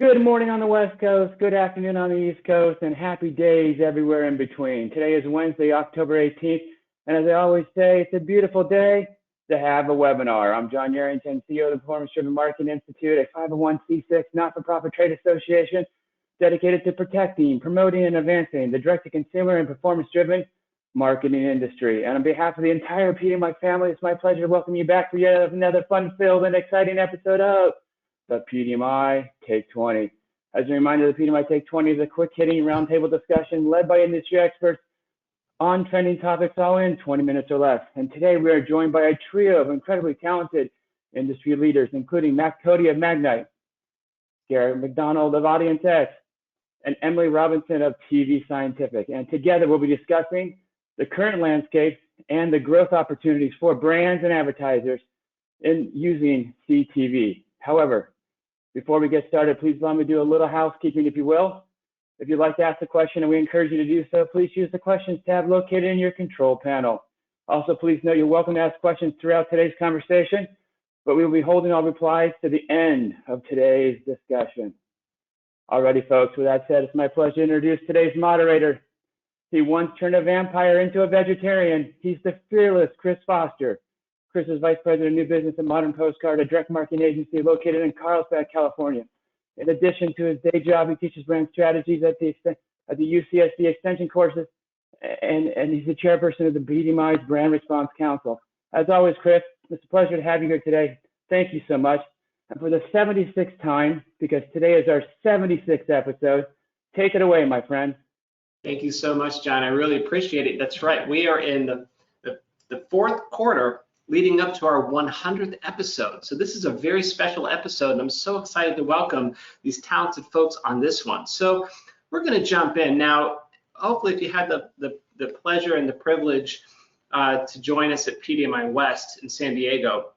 Good morning on the West Coast, good afternoon on the East Coast, and happy days everywhere in between. Today is Wednesday, October 18th, and as I always say, it's a beautiful day to have a webinar. I'm John Yarrington, CEO of the Performance-Driven Marketing Institute, a 501c6 not-for-profit trade association dedicated to protecting, promoting, and advancing the direct-to-consumer and performance-driven marketing industry. And on behalf of the entire PDMI family, it's my pleasure to welcome you back for yet another fun-filled and exciting episode of the PDMI Take 20. As a reminder, the PDMI Take 20 is a quick-hitting roundtable discussion led by industry experts on trending topics, all in 20 minutes or less. And today we are joined by a trio of incredibly talented industry leaders, including Cote of Magnite, Garrett MacDonald of AudienceX, and Emily Robinson of tvScientific. And together we'll be discussing the current landscape and the growth opportunities for brands and advertisers in using CTV. However, before we get started, please allow me to do a little housekeeping, if you will. If you'd like to ask a question, and we encourage you to do so, please use the questions tab located in your control panel. Also, please note you're welcome to ask questions throughout today's conversation, but we will be holding all replies to the end of today's discussion. Alrighty, folks, with that said, it's my pleasure to introduce today's moderator. He once turned a vampire into a vegetarian. He's the fearless Chris Foster. Chris is Vice President of New Business at Modern Postcard, a direct marketing agency located in Carlsbad, California. In addition to his day job, he teaches brand strategies at the UCSD Extension courses, and he's the chairperson of the PDMI's Brand Response Council. As always, Chris, it's a pleasure to have you here today. Thank you so much. And for the 76th time, because today is our 76th episode, take it away, my friend. Thank you so much, John. I really appreciate it. That's right. We are in the fourth quarter leading up to our 100th episode. So this is a very special episode, and I'm so excited to welcome these talented folks on this one. So we're going to jump in. Now, hopefully, if you had the pleasure and the privilege to join us at PDMI West in San Diego,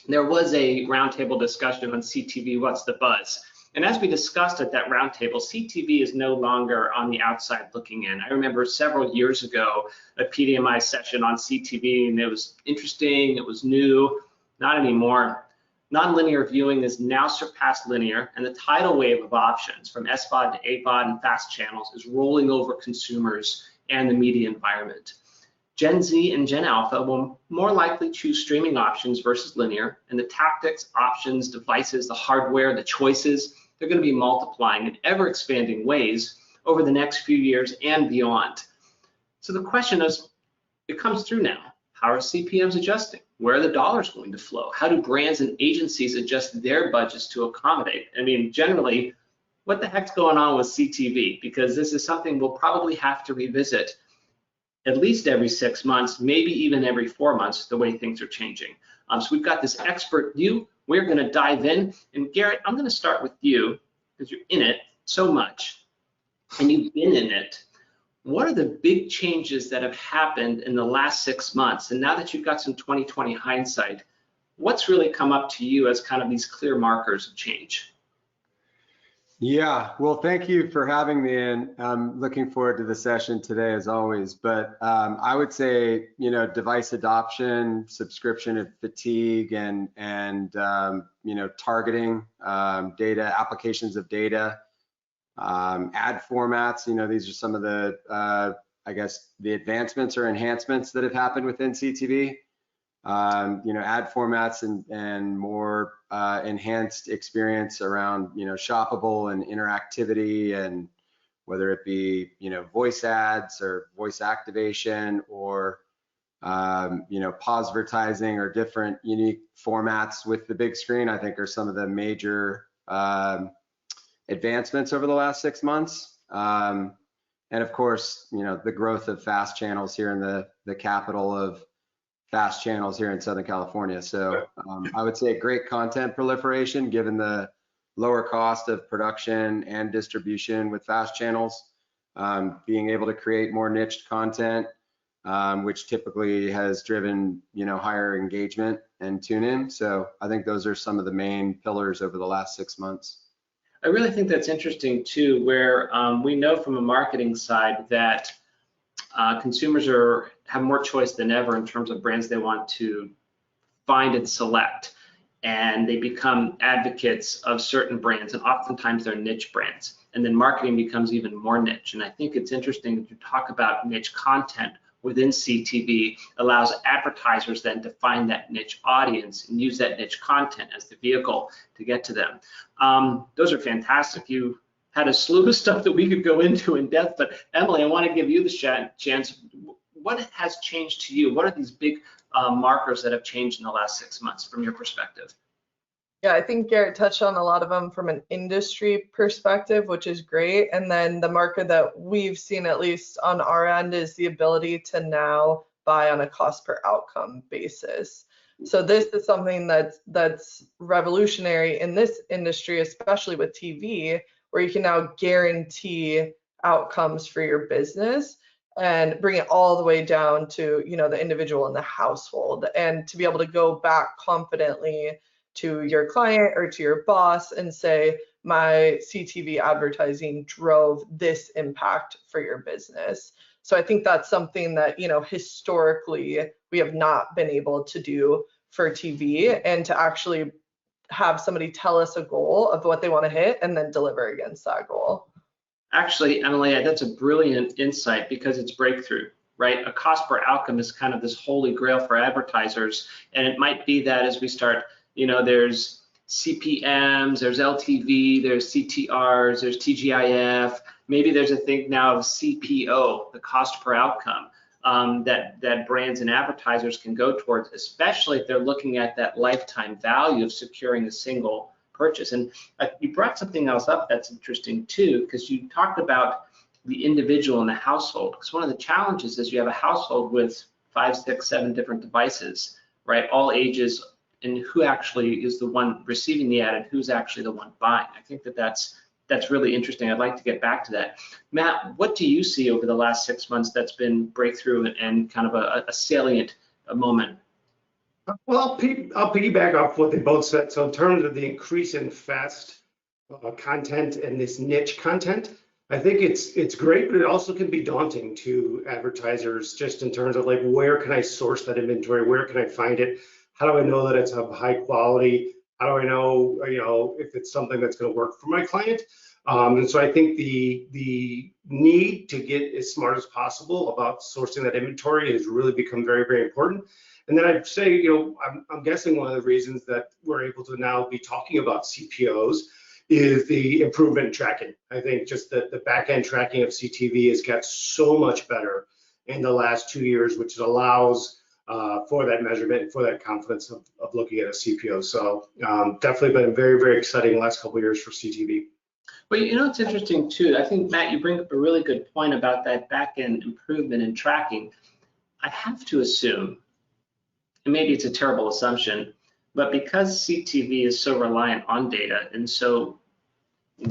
there was a roundtable discussion on CTV, What's the Buzz? And as we discussed at that roundtable, CTV is no longer on the outside looking in. I remember several years ago, a PDMI session on CTV, and it was interesting, it was new, not anymore. Nonlinear viewing has now surpassed linear, and the tidal wave of options from SVOD to AVOD and fast channels is rolling over consumers and the media environment. Gen Z and Gen Alpha will more likely choose streaming options versus linear, and the tactics, options, devices, the hardware, the choices, they're going to be multiplying in ever-expanding ways over the next few years and beyond. So the question is, it comes through now. How are CPMs adjusting? Where are the dollars going to flow? How do brands and agencies adjust their budgets to accommodate? I mean, generally, what the heck's going on with CTV? Because this is something we'll probably have to revisit at least every 6 months, maybe even every 4 months, the way things are changing. So we've got this expert view. We're going to dive in. And Garrett, I'm going to start with you because you're in it so much and you've been in it. What are the big changes that have happened in the last 6 months? And now that you've got some 2020 hindsight, what's really come up to you as kind of these clear markers of change? Yeah, well, thank you for having me in. I'm looking forward to the session today as always, but I would say, device adoption, subscription fatigue, and targeting, data, applications of data, ad formats, these are some of the, I guess, the advancements or enhancements that have happened within CTV. Ad formats and more enhanced experience around, shoppable and interactivity, and whether it be, voice ads or voice activation or, pause advertising or different unique formats with the big screen, I think are some of the major advancements over the last 6 months. And of course, the growth of fast channels here in the capital of fast channels here in Southern California. So I would say great content proliferation given the lower cost of production and distribution with fast channels, being able to create more niched content, which typically has driven, higher engagement and tune in. So I think those are some of the main pillars over the last 6 months. I really think that's interesting too, where we know from a marketing side that consumers have more choice than ever in terms of brands they want to find and select. and they become advocates of certain brands, and oftentimes they're niche brands. And then marketing becomes even more niche. And I think it's interesting that you talk about niche content within CTV allows advertisers then to find that niche audience and use that niche content as the vehicle to get to them. Those are fantastic. You had a slew of stuff that we could go into in depth, but Emily, I want to give you the chance. What has changed to you? What are these big markers that have changed in the last 6 months from your perspective? Yeah, I think Garrett touched on a lot of them from an industry perspective, which is great. And then the marker that we've seen, at least on our end, is the ability to now buy on a cost per outcome basis. So this is something that's revolutionary in this industry, especially with TV, where you can now guarantee outcomes for your business and bring it all the way down to, you know, the individual in the household, and to be able to go back confidently to your client or to your boss and say, my CTV advertising drove this impact for your business. So I think that's something that, you know, historically we have not been able to do for TV, and to actually have somebody tell us a goal of what they want to hit and then deliver against that goal. Actually, Emily, that's a brilliant insight, because it's breakthrough, right? A cost per outcome is kind of this holy grail for advertisers. And it might be that as we start, you know, there's CPMs, there's LTV, there's CTRs, there's TGIF. Maybe there's a thing now of CPO, the cost per outcome, that brands and advertisers can go towards, especially if they're looking at that lifetime value of securing a single purchase. And you brought something else up that's interesting too, because you talked about the individual in the household. Because one of the challenges is you have a household with 5, 6, 7 different devices, right? All ages, and who actually is the one receiving the ad and who's actually the one buying. I think that's really interesting. I'd like to get back to that. Matt, what do you see over the last 6 months that's been breakthrough and kind of a salient moment? Well, I'll piggyback off what they both said. So in terms of the increase in fast content and this niche content, I think it's great, but it also can be daunting to advertisers, just in terms of like, where can I source that inventory? Where can I find it? How do I know that it's of high quality? How do I know, you know, if it's something that's going to work for my client? And so I think the need to get as smart as possible about sourcing that inventory has really become very, very important. And then I'd say, you know, I'm guessing one of the reasons that we're able to now be talking about CPOs is the improvement in tracking. I think just the back end tracking of CTV has got so much better in the last 2 years, which allows for that measurement and for that confidence of looking at a CPO. So definitely been very, very exciting last couple of years for CTV. Well, you know, it's interesting too. I think, Matt, you bring up a really good point about that back end improvement in tracking. I have to assume, and maybe it's a terrible assumption, but because CTV is so reliant on data and so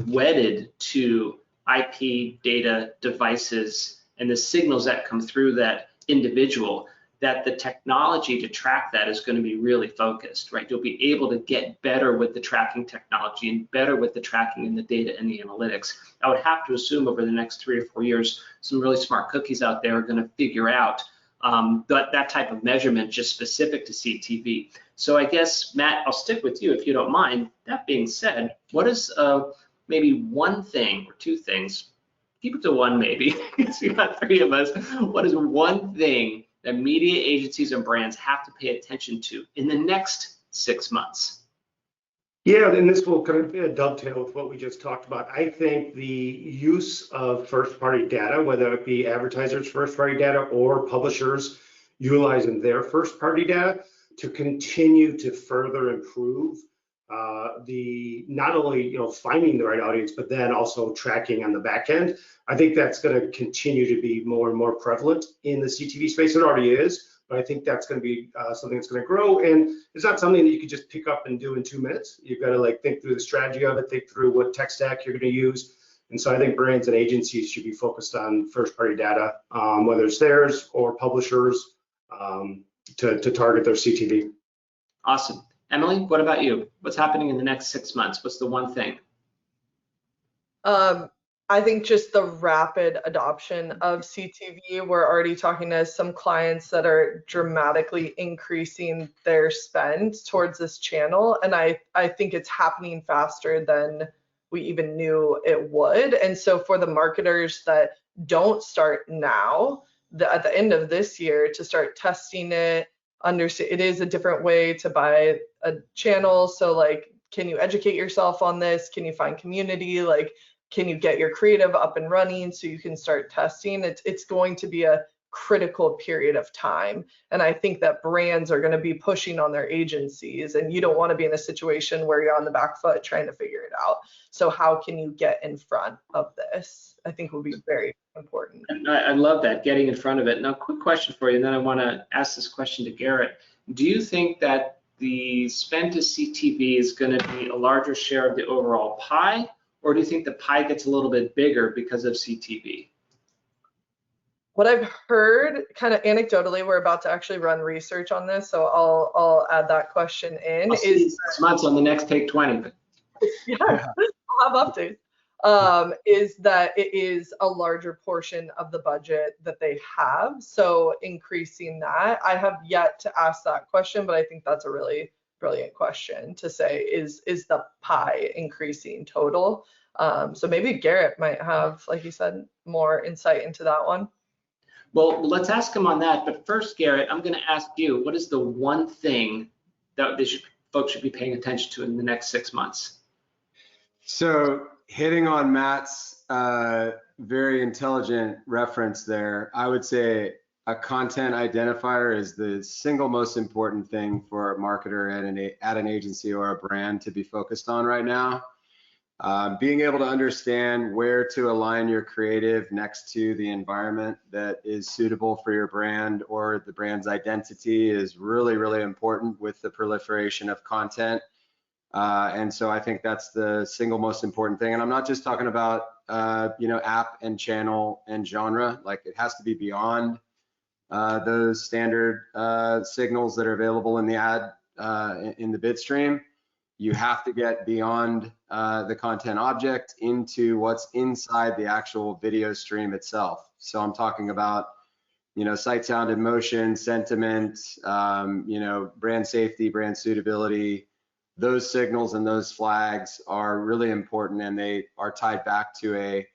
wedded to IP data devices and the signals that come through that individual, that the technology to track that is going to be really focused, right? You'll be able to get better with the tracking technology and better with the tracking and the data and the analytics. I would have to assume over the next 3 or 4 years, some really smart cookies out there are going to figure out that type of measurement just specific to CTV. So I guess, Matt, I'll stick with you if you don't mind. That being said, what is maybe one thing or 2 things, keep it to one maybe, because we got 3 of us, what is one thing that media agencies and brands have to pay attention to in the next 6 months? Yeah, and this will kind of dovetail with what we just talked about. I think the use of first-party data, whether it be advertisers' first-party data or publishers utilizing their first-party data, to continue to further improve the not only finding the right audience, but then also tracking on the back end. I think that's going to continue to be more and more prevalent in the CTV space. It already is, but I think that's going to be something that's going to grow. And it's not something that you can just pick up and do in 2 minutes. You've got to think through the strategy of it, think through what tech stack you're going to use. And so I think brands and agencies should be focused on first-party data, whether it's theirs or publishers, to target their CTV. Awesome. Emily, what about you? What's happening in the next 6 months? What's the one thing? I think just the rapid adoption of CTV, we're already talking to some clients that are dramatically increasing their spend towards this channel. And I think it's happening faster than we even knew it would. And so for the marketers that don't start now, at the end of this year, to start testing it, understand it is a different way to buy a channel. So like, can you educate yourself on this? Can you find community? Like, can you get your creative up and running so you can start testing? It's going to be a critical period of time. And I think that brands are going to be pushing on their agencies, and you don't want to be in a situation where you're on the back foot trying to figure it out. So how can you get in front of this? I think will be very important. And I love that, getting in front of it. Now, quick question for you, and then I want to ask this question to Garrett. Do you think that the spend to CTV is going to be a larger share of the overall pie, or do you think the pie gets a little bit bigger because of CTV? What I've heard, kind of anecdotally, we're about to actually run research on this, so I'll add that question in. I'll see 6 months on the next Take 20. Yeah, I'll have updates. Is that it is a larger portion of the budget that they have, so increasing that. I have yet to ask that question, but I think that's a really brilliant question to say, is the pie increasing total? So maybe Garrett might have, like you said, more insight into that one. Well, let's ask him on that. But first, Garrett, I'm going to ask you, what is the one thing that folks should be paying attention to in the next 6 months? So hitting on Matt's very intelligent reference there, I would say a content identifier is the single most important thing for a marketer at an agency or a brand to be focused on right now. Being able to understand where to align your creative next to the environment that is suitable for your brand or the brand's identity is really, really important with the proliferation of content. And so I think that's the single most important thing. And I'm not just talking about, app and channel and genre. Like, it has to be beyond those standard signals that are available in the ad, in the bid stream. You have to get beyond the content object into what's inside the actual video stream itself. So I'm talking about, sight, sound, and motion, sentiment, brand safety, brand suitability. Those signals and those flags are really important, and they are tied back to a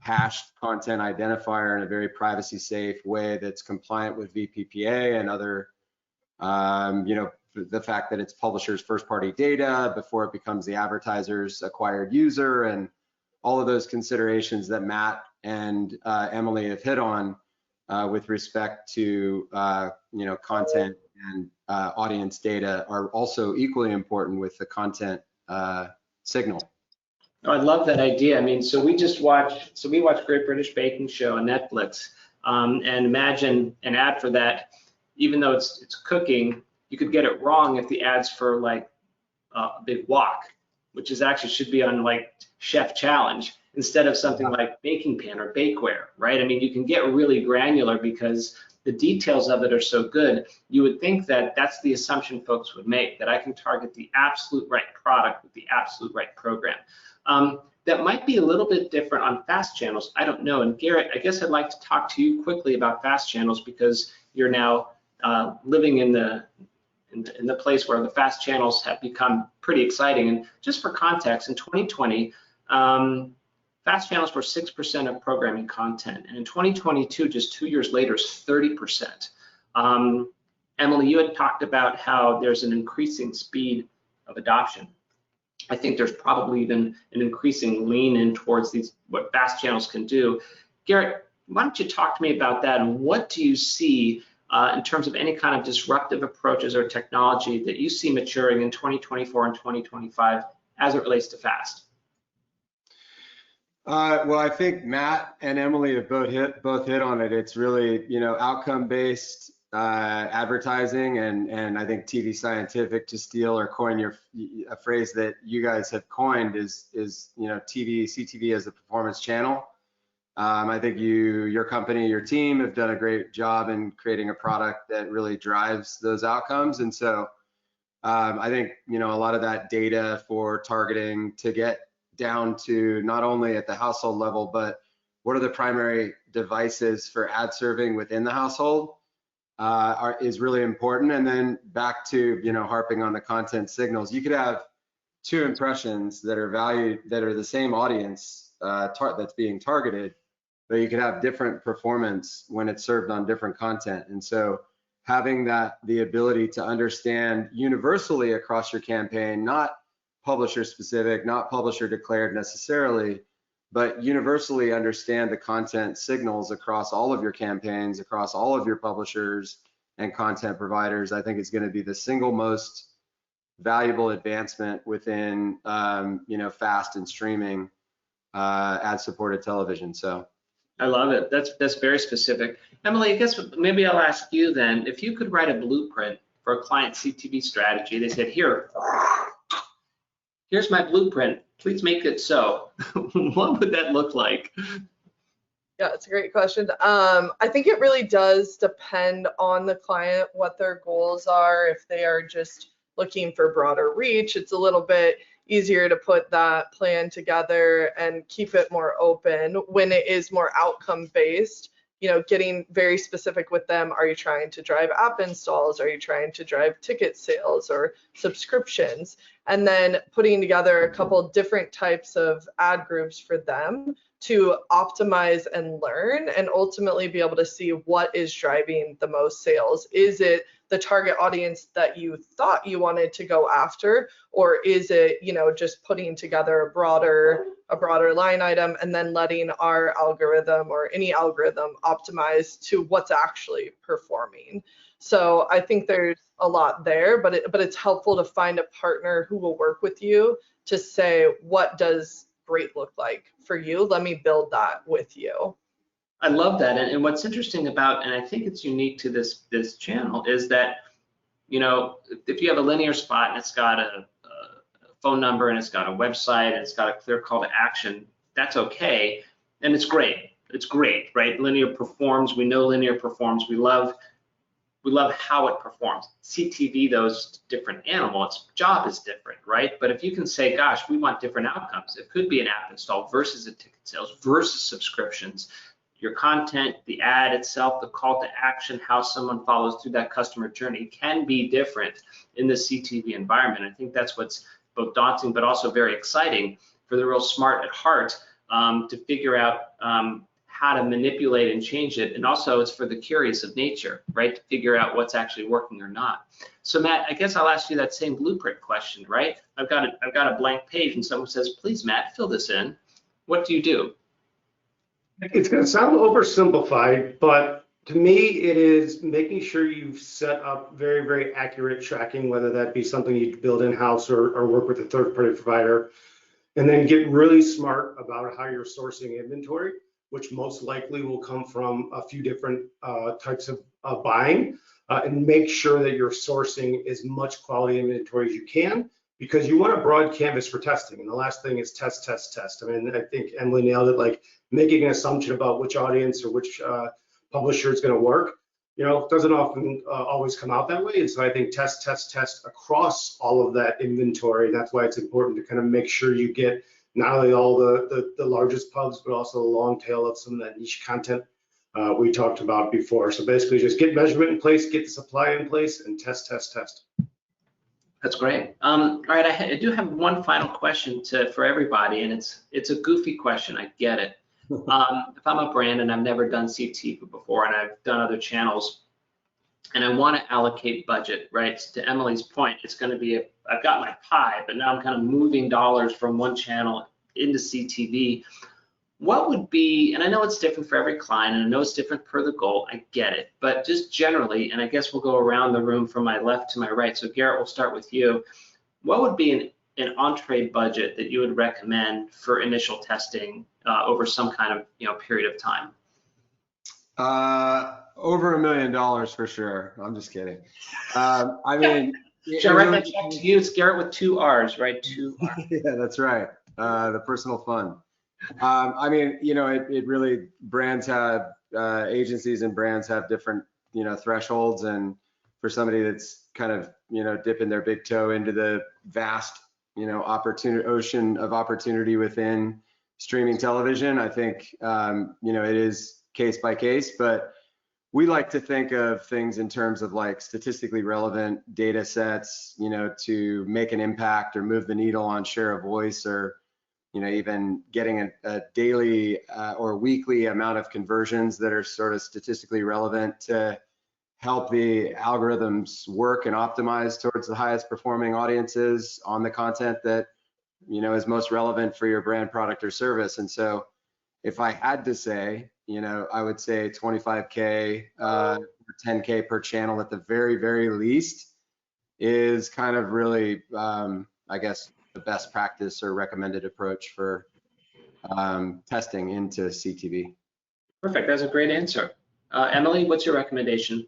hashed content identifier in a very privacy safe way that's compliant with VPPA and other, the fact that it's publisher's first party data before it becomes the advertiser's acquired user, and all of those considerations that Matt and Emily have hit on with respect to content and audience data are also equally important with the content signal. I love that idea. I mean, we watched Great British Baking Show on Netflix, and imagine an ad for that. Even though it's cooking, you could get it wrong if the ad's for like a big wok, which is actually should be on like Chef Challenge instead of something like baking pan or bakeware, right? I mean, you can get really granular because the details of it are so good. You would think that that's the assumption folks would make, that I can target the absolute right product with the absolute right program. That might be a little bit different on fast channels. I don't know. And Garrett, I guess I'd like to talk to you quickly about fast channels, because you're now living in the place where the fast channels have become pretty exciting. And just for context, in 2020, fast channels were 6% of programming content. And in 2022, just 2 years later, it's 30%. Emily, you had talked about how there's an increasing speed of adoption. I think there's probably even an increasing lean in towards what fast channels can do. Garrett, why don't you talk to me about that, and what do you see in terms of any kind of disruptive approaches or technology that you see maturing in 2024 and 2025 as it relates to fast? Well, I think Matt and Emily have both hit on it. It's really, outcome-based advertising, and I think tvScientific, to steal or coin a phrase that you guys have coined, is CTV as a performance channel. I think your company, your team have done a great job in creating a product that really drives those outcomes. And so I think, a lot of that data for targeting to get down to not only at the household level, but what are the primary devices for ad serving within the household is really important. And then back to, harping on the content signals, you could have 2 impressions that are valued, that are the same audience that's being targeted, but you could have different performance when it's served on different content. And so having the ability to understand universally across your campaign, not publisher specific, not publisher declared necessarily, but universally understand the content signals across all of your campaigns, across all of your publishers and content providers, I think is going to be the single most valuable advancement within, FAST and streaming ad-supported television. So I love it. That's very specific. Emily, I guess maybe I'll ask you then, if you could write a blueprint for a client CTV strategy, they said, here's my blueprint, please make it so. What would that look like? Yeah, it's a great question. I think it really does depend on the client, what their goals are. If they are just looking for broader reach, it's a little bit easier to put that plan together and keep it more open. When it is more outcome based, getting very specific with them. Are you trying to drive app installs? Are you trying to drive ticket sales or subscriptions? And then putting together a couple different types of ad groups for them to optimize and learn and ultimately be able to see what is driving the most sales. Is it the target audience that you thought you wanted to go after, or is it, just putting together a broader line item and then letting our algorithm or any algorithm optimize to what's actually performing? So I think there's a lot there, but it's helpful to find a partner who will work with you to say, what does great look like for you? Let me build that with you. I love that. And what's interesting about, and I think it's unique to this channel, is that, if you have a linear spot and it's got a phone number and it's got a website and it's got a clear call to action, that's okay. And it's great. It's great, right? Linear performs. We know linear performs. We love how it performs. CTV, though, is a different animal. Its job is different, right? But if you can say, gosh, we want different outcomes. It could be an app install versus a ticket sales versus subscriptions. Your content, the ad itself, the call to action, how someone follows through that customer journey can be different in the CTV environment. I think that's what's both daunting but also very exciting for the real smart at heart to figure out how to manipulate and change it. And also it's for the curious of nature, right? To figure out what's actually working or not. So Matt, I guess I'll ask you that same blueprint question, right? I've got a blank page and someone says, please Matt, fill this in. What do you do? It's going to sound oversimplified, but to me, it is making sure you've set up very, very accurate tracking, whether that be something you build in-house or work with a third-party provider, and then get really smart about how you're sourcing inventory, which most likely will come from a few different types of buying, and make sure that you're sourcing as much quality inventory as you can, because you want a broad canvas for testing. And the last thing is test, test, test. I mean, I think Emily nailed it, like making an assumption about which audience or which publisher is going to work. It doesn't often always come out that way. And so I think test, test, test across all of that inventory. That's why it's important to kind of make sure you get not only all the largest pubs, but also the long tail of some of that niche content we talked about before. So basically just get measurement in place, get the supply in place, and test, test, test. That's great. All right, I do have one final question for everybody, and it's a goofy question. I get it. If I'm a brand and I've never done CTV before and I've done other channels and I want to allocate budget, right? To Emily's point, it's going to be I've got my pie, but now I'm kind of moving dollars from one channel into CTV. What would be, and I know it's different for every client and I know it's different per the goal, I get it, but just generally, and I guess we'll go around the room from my left to my right. So Garrett, we'll start with you. What would be an entree budget that you would recommend for initial testing over some kind of period of time? Over $1 million for sure. I'm just kidding. I mean, should I write that check to you? It's Garrett with 2 R's, right? 2 R's. Yeah, that's right. The personal fund. I mean, it really, brands have, agencies and brands have different, thresholds. And for somebody that's kind of, dipping their big toe into the vast ocean of opportunity within streaming television. I think, it is case by case, but we like to think of things in terms of like statistically relevant data sets, to make an impact or move the needle on share of voice, or, even getting a daily or weekly amount of conversions that are sort of statistically relevant to help the algorithms work and optimize towards the highest performing audiences on the content that, is most relevant for your brand, product, or service. And so if I had to say, I would say 25K or 10K per channel at the very, very least is kind of really, I guess, the best practice or recommended approach for testing into CTV. Perfect. That's a great answer. Emily, what's your recommendation?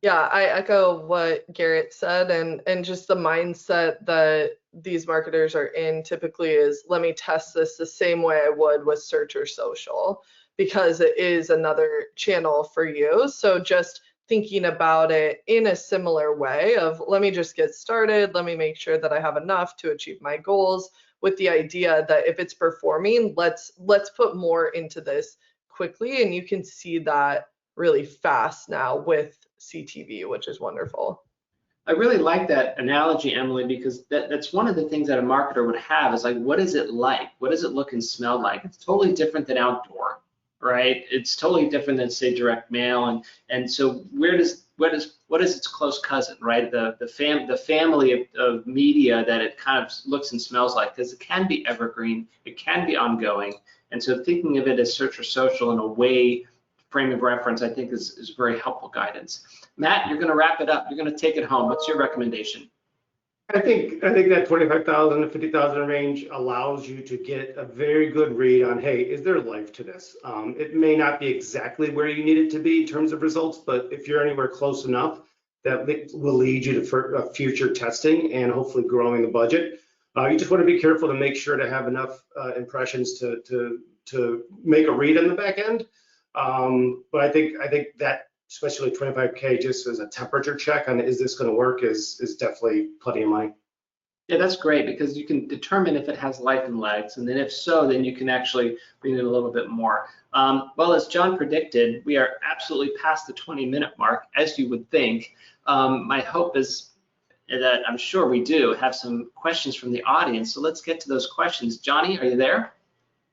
Yeah, I echo what Garrett said, and just the mindset that these marketers are in typically is, let me test this the same way I would with search or social, because it is another channel for you. So just thinking about it in a similar way of, let me just get started, let me make sure that I have enough to achieve my goals, with the idea that if it's performing, let's put more into this quickly. And you can see that really fast now with CTV, which is wonderful. I really like that analogy, Emily, because that's one of the things that a marketer would have is like, what is it like? What does it look and smell like? It's totally different than outdoor, right? It's totally different than, say, direct mail. And so what is its close cousin, right? The family of media that it kind of looks and smells like, because it can be evergreen, it can be ongoing. And so thinking of it as search or social in a way, frame of reference, I think is very helpful guidance. Matt, you're going to wrap it up. You're going to take it home. What's your recommendation? I think that 25,000 to 50,000 range allows you to get a very good read on, hey, is there life to this? It may not be exactly where you need it to be in terms of results, but if you're anywhere close enough, that will lead you to future testing and hopefully growing the budget. You just want to be careful to make sure to have enough impressions to make a read on the back end. But I think that, especially 25K, just as a temperature check on is this going to work, is definitely plenty of money. Yeah, that's great, because you can determine if it has life and legs, and then if so, then you can actually bring it a little bit more. Well, as John predicted, we are absolutely past the 20-minute mark, as you would think. My hope is that I'm sure we do have some questions from the audience, so let's get to those questions. Johnny, are you there?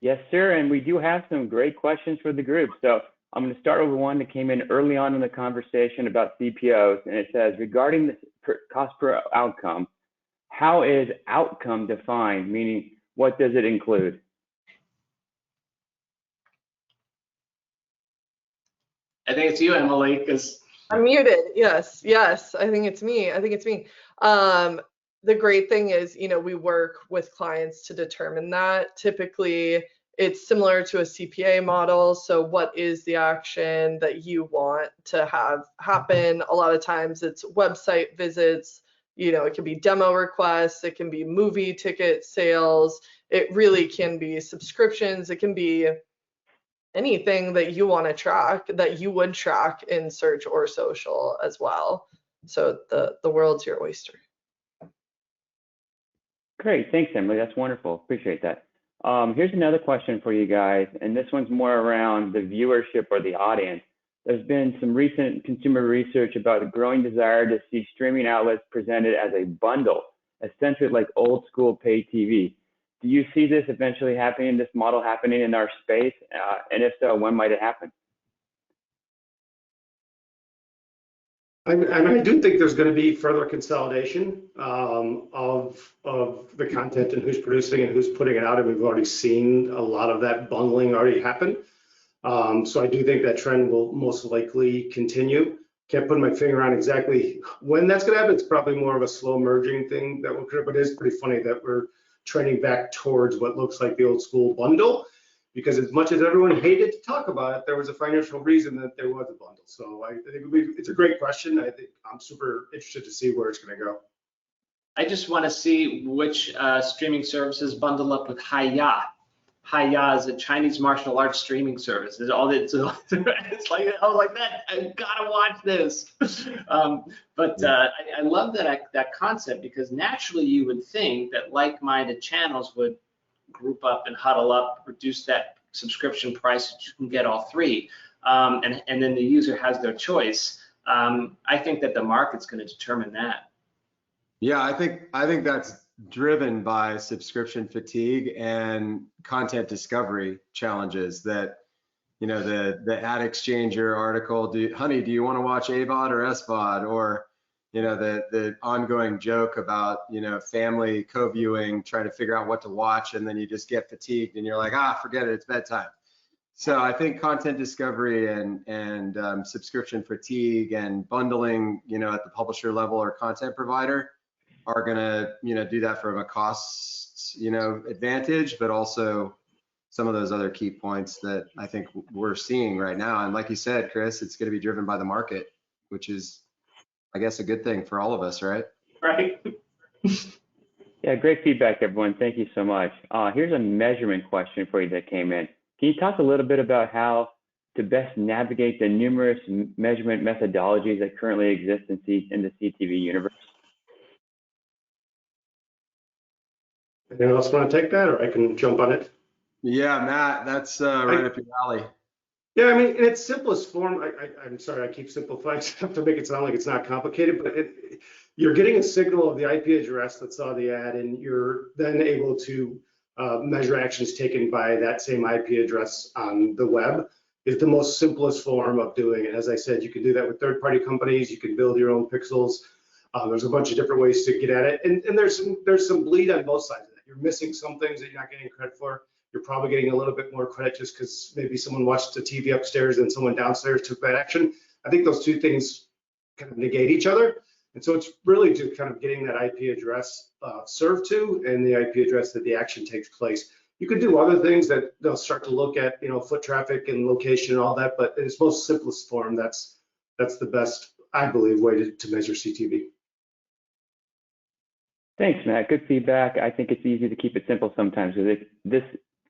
Yes, sir, and we do have some great questions for the group. So I'm going to start with one that came in early on in the conversation about CPOs, and it says, regarding the cost per outcome, how is outcome defined? Meaning, what does it include? I think it's you, Emily, because I'm muted. Yes, I think it's me. The great thing is, we work with clients to determine that. Typically, it's similar to a CPA model. So what is the action that you want to have happen? A lot of times it's website visits, it can be demo requests, it can be movie ticket sales, it really can be subscriptions, it can be anything that you want to track, that you would track in search or social as well. So the world's your oyster. Great, thanks, Emily. That's wonderful. Appreciate that. Here's another question for you guys, and this one's more around the viewership or the audience. There's been some recent consumer research about a growing desire to see streaming outlets presented as a bundle, essentially like old school pay TV. Do you see this eventually happening, this model happening in our space? And if so, when might it happen? And I do think there's going to be further consolidation of the content and who's producing and who's putting it out, and we've already seen a lot of that bundling already happen. So I do think that trend will most likely continue. Can't put my finger on exactly when that's going to happen. It's probably more of a slow merging thing that will occur, but it is pretty funny that we're trending back towards what looks like the old school bundle, because as much as everyone hated to talk about it, there was a financial reason that there was a bundle. So I think it's a great question. I think I'm super interested to see where it's going to go. I just want to see which streaming services bundle up with Hiya. Hayya is a Chinese martial arts streaming service. It's all it's like I was like that. I gotta watch this. I love that concept, because naturally you would think that like-minded channels would group up and huddle up, reduce that subscription price that you can get all three, and then the user has their choice. I think that the market's going to determine that. Yeah, I think that's driven by subscription fatigue and content discovery challenges that, you know, the Ad Exchanger article, honey, do you want to watch AVOD or SVOD? Or, you know, the ongoing joke about, you know, family co-viewing, trying to figure out what to watch, and then you just get fatigued and you're like, forget it, it's bedtime. So I think content discovery and subscription fatigue and bundling, you know, at the publisher level or content provider are gonna, you know, do that from a cost, you know, advantage, but also some of those other key points that I think we're seeing right now. And like you said, Chris, it's gonna be driven by the market, which is, I guess, a good thing for all of us, right? Right. Yeah, great feedback, everyone. Thank you so much. Here's a measurement question for you that came in. Can you talk a little bit about how to best navigate the numerous measurement methodologies that currently exist in the CTV universe? Anyone else want to take that, or I can jump on it? Yeah, Matt, that's right up your alley. Yeah, I mean, in its simplest form, I'm sorry, I keep simplifying stuff to make it sound like it's not complicated, but you're getting a signal of the IP address that saw the ad, and you're then able to measure actions taken by that same IP address on the web. Is the most simplest form of doing it. As I said, you can do that with third-party companies. You can build your own pixels. There's a bunch of different ways to get at it, and there's some bleed on both sides of that. You're missing some things that you're not getting credit for. You're probably getting a little bit more credit just because maybe someone watched the TV upstairs and someone downstairs took that action. I think those two things kind of negate each other. And so it's really just kind of getting that IP address served to, and the IP address that the action takes place. You could do other things that they'll start to look at, you know, foot traffic and location and all that, but in its most simplest form, that's the best, I believe, way to measure CTV. Thanks, Matt. Good feedback. I think it's easy to keep it simple sometimes, because this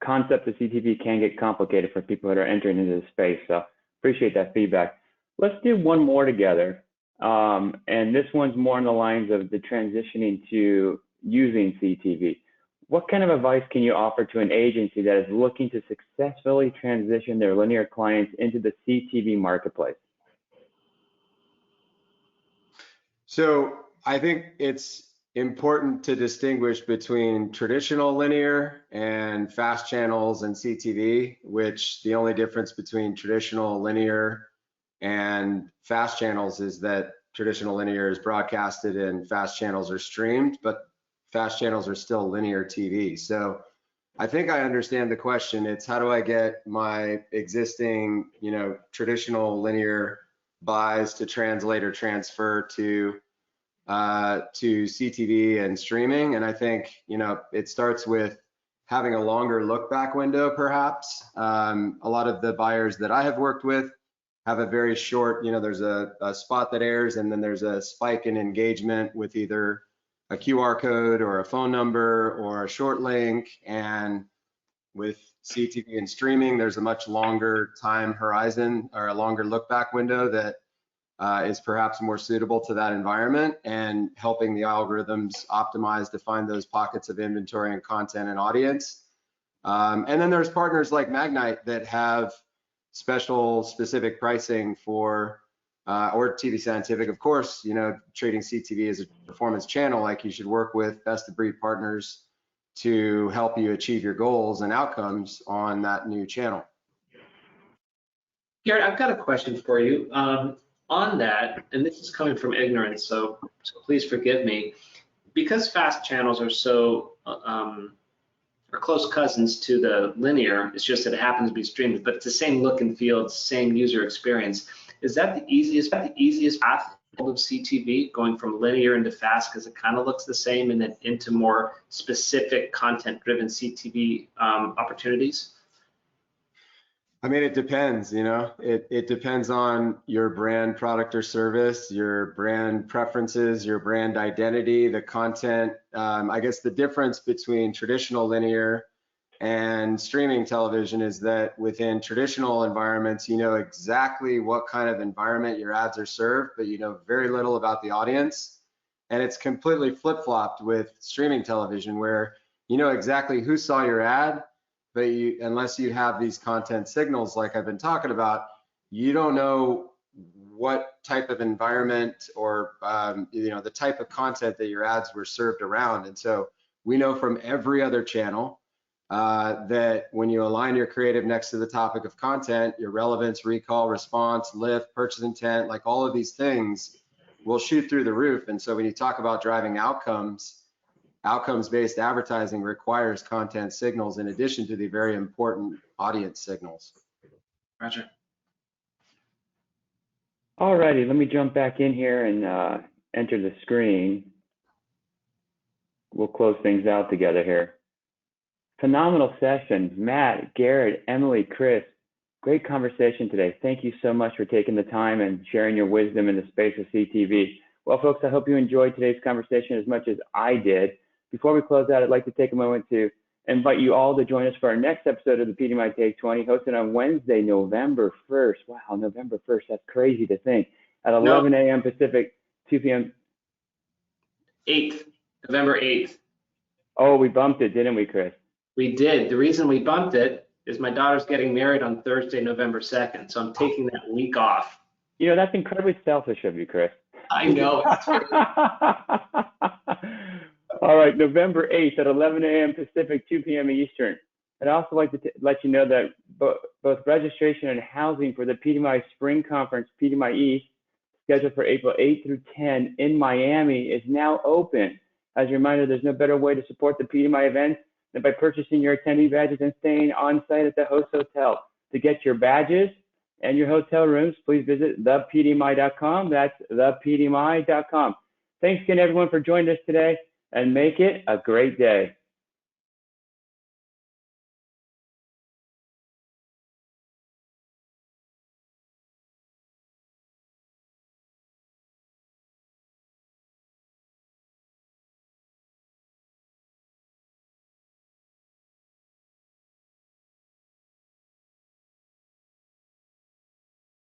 concept of CTV can get complicated for people that are entering into the space. So appreciate that feedback. Let's do one more together. And this one's more on the lines of the transitioning to using CTV. What kind of advice can you offer to an agency that is looking to successfully transition their linear clients into the CTV marketplace? So I think it's important to distinguish between traditional linear and fast channels and CTV, which the only difference between traditional linear and fast channels is that traditional linear is broadcasted and fast channels are streamed, but fast channels are still linear TV. So I think I understand the question. It's how do I get my existing, you know, traditional linear buys to translate or transfer to CTV and streaming? And I think, you know, it starts with having a longer look back window, perhaps. A lot of the buyers that I have worked with have a very short, you know, there's a spot that airs and then there's a spike in engagement with either a QR code or a phone number or a short link. And with CTV and streaming, there's a much longer time horizon or a longer look back window that is perhaps more suitable to that environment, and helping the algorithms optimize to find those pockets of inventory and content and audience. And then there's partners like Magnite that have specific pricing for, or tvScientific, of course, you know, treating CTV as a performance channel. Like, you should work with best of breed partners to help you achieve your goals and outcomes on that new channel. Garrett, I've got a question for you. On that, and this is coming from ignorance, so please forgive me, because fast channels are so are close cousins to the linear. It's just that it happens to be streamed, but it's the same look and feel, same user experience. Is that the easiest path of CTV, going from linear into fast because it kind of looks the same, and then into more specific content-driven CTV opportunities? I mean, it depends, you know, it depends on your brand, product, or service, your brand preferences, your brand identity, the content. I guess the difference between traditional linear and streaming television is that within traditional environments, you know exactly what kind of environment your ads are served, but you know very little about the audience. And it's completely flip-flopped with streaming television, where you know exactly who saw your ad, but unless you have these content signals like I've been talking about, you don't know what type of environment or you know the type of content that your ads were served around. And so we know from every other channel that when you align your creative next to the topic of content, your relevance, recall, response, lift, purchase intent, like all of these things will shoot through the roof. And so when you talk about driving outcomes-based advertising requires content signals in addition to the very important audience signals. Roger. All righty, let me jump back in here and enter the screen. We'll close things out together here. Phenomenal session. Matt, Garrett, Emily, Chris, great conversation today. Thank you so much for taking the time and sharing your wisdom in the space of CTV. Well, folks, I hope you enjoyed today's conversation as much as I did. Before we close out, I'd like to take a moment to invite you all to join us for our next episode of the PDMI Take 20, hosted on Wednesday, November 1st. Wow, November 1st, that's crazy to think. At 11 a.m. Pacific, 2 p.m. 8th, November 8th. Oh, we bumped it, didn't we, Chris? We did. The reason we bumped it is my daughter's getting married on Thursday, November 2nd. So I'm taking that week off. You know, that's incredibly selfish of you, Chris. I know. All right, November 8th at 11 a.m. Pacific, 2 p.m. Eastern. I'd also like to let you know that both registration and housing for the PDMI Spring Conference, PDMI East, scheduled for April 8 through 10 in Miami, is now open. As a reminder, there's no better way to support the PDMI event than by purchasing your attendee badges and staying on site at the host hotel. To get your badges and your hotel rooms, please visit thepdmi.com. That's thepdmi.com. Thanks again, everyone, for joining us today, and make it a great day.